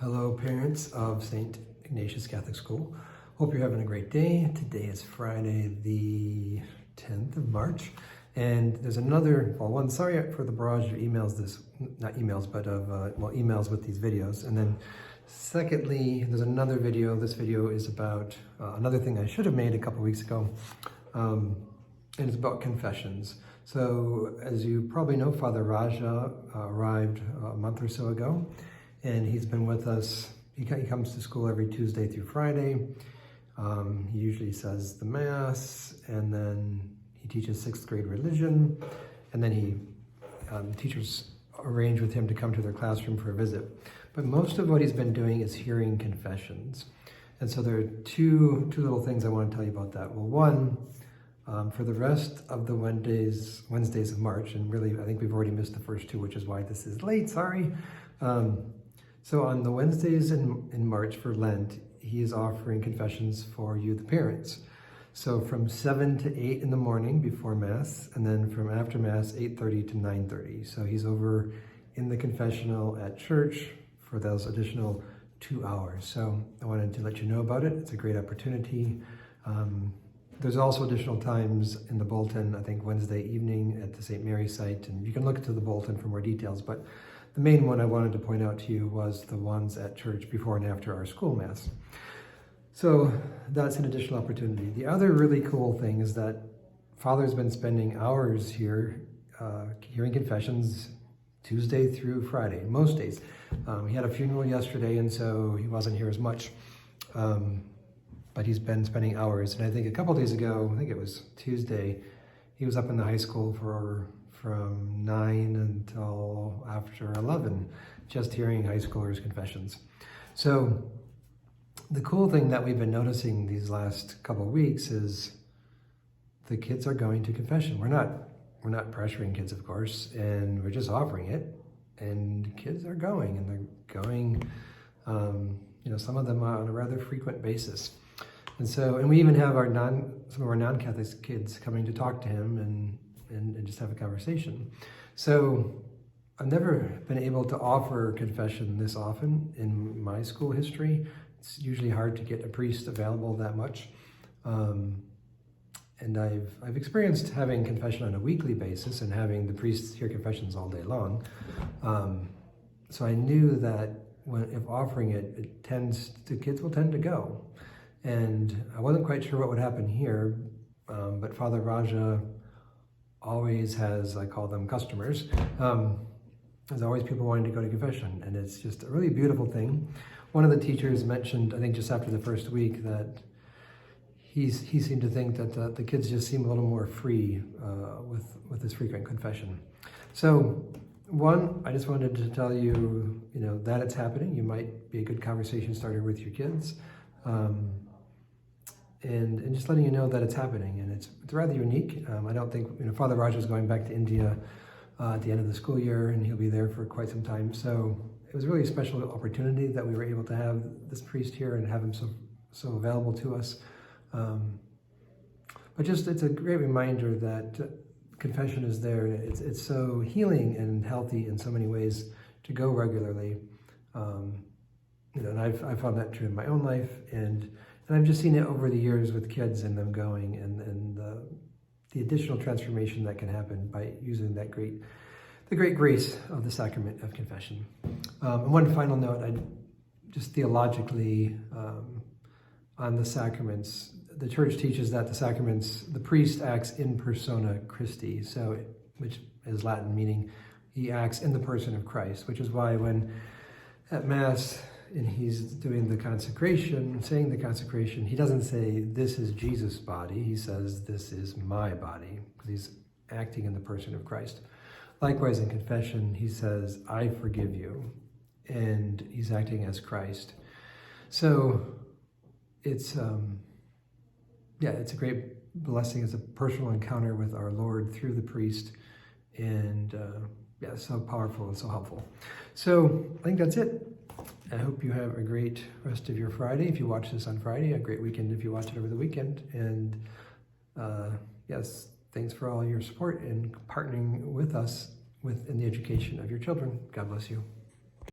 Hello, parents of St. Ignatius Catholic School. Hope you're having a great day. Today is Friday, the 10th of March, and there's another, sorry for the barrage of emails emails with these videos. And then secondly, there's another video. This video is about another thing I should have made a couple weeks ago, and it's about confessions. So as you probably know, Father Raja arrived a month or so ago, and he's been with us. He comes to school every Tuesday through Friday. He usually says the Mass, and then he teaches 6th grade religion, and then teachers arrange with him to come to their classroom for a visit. But most of what he's been doing is hearing confessions. And so there are two little things I want to tell you about that. Well, one, for the rest of the Wednesdays of March, and really I think we've already missed the first two, which is why this is late, sorry. So on the Wednesdays in March for Lent, he is offering confessions for you, the parents. So from 7 to 8 in the morning before Mass, and then from after Mass, 8:30 to 9:30. So he's over in the confessional at church for those additional 2 hours. So I wanted to let you know about it. It's a great opportunity. There's also additional times in the bulletin, I think Wednesday evening at the St. Mary's site, and you can look into the bulletin for more details, but the main one I wanted to point out to you was the ones at church before and after our school Mass. So that's an additional opportunity. The other really cool thing is that Father's been spending hours here hearing confessions Tuesday through Friday, most days. He had a funeral yesterday, and so he wasn't here as much. But he's been spending hours. And I think a couple days ago, I think it was Tuesday, he was up in the high school from 9 until after 11, just hearing high schoolers' confessions. So the cool thing that we've been noticing these last couple of weeks is the kids are going to confession. We're not pressuring kids, of course, and we're just offering it. And kids are going, and they're going, some of them on a rather frequent basis. And we even have some of our non-Catholic kids coming to talk to him and just have a conversation. So I've never been able to offer confession this often in my school history. It's usually hard to get a priest available that much. And I've experienced having confession on a weekly basis and having the priests hear confessions all day long. So I knew that if offering it, kids will tend to go. And I wasn't quite sure what would happen here, but Father Raja always has, I call them customers. There's always people wanting to go to confession, and it's just a really beautiful thing. One of the teachers mentioned, I think just after the first week, that he seemed to think that the kids just seem a little more free with this frequent confession. So one, I just wanted to tell you, that it's happening. You might be a good conversation starter with your kids. And just letting you know that it's happening, and it's rather unique. I don't think, Father Raja's going back to India at the end of the school year, and he'll be there for quite some time. So it was really a special opportunity that we were able to have this priest here and have him so available to us. But just, it's a great reminder that confession is there. It's so healing and healthy in so many ways to go regularly. And I've found that true in my own life, and I've just seen it over the years with kids and them going, and the additional transformation that can happen by using the great grace of the sacrament of confession. And one final note, just theologically, on the sacraments, the church teaches that the sacraments, the priest acts in persona Christi, which is Latin, meaning he acts in the person of Christ, which is why when at Mass, and he's doing the consecration, saying the consecration, he doesn't say, this is Jesus' body. He says, this is my body, because he's acting in the person of Christ. Likewise, in confession, he says, I forgive you, and he's acting as Christ. So it's a great blessing. It's a personal encounter with our Lord through the priest, and so powerful and so helpful. So I think that's it. I hope you have a great rest of your Friday. If you watch this on Friday, a great weekend if you watch it over the weekend. And yes, thanks for all your support and partnering with us in the education of your children. God bless you.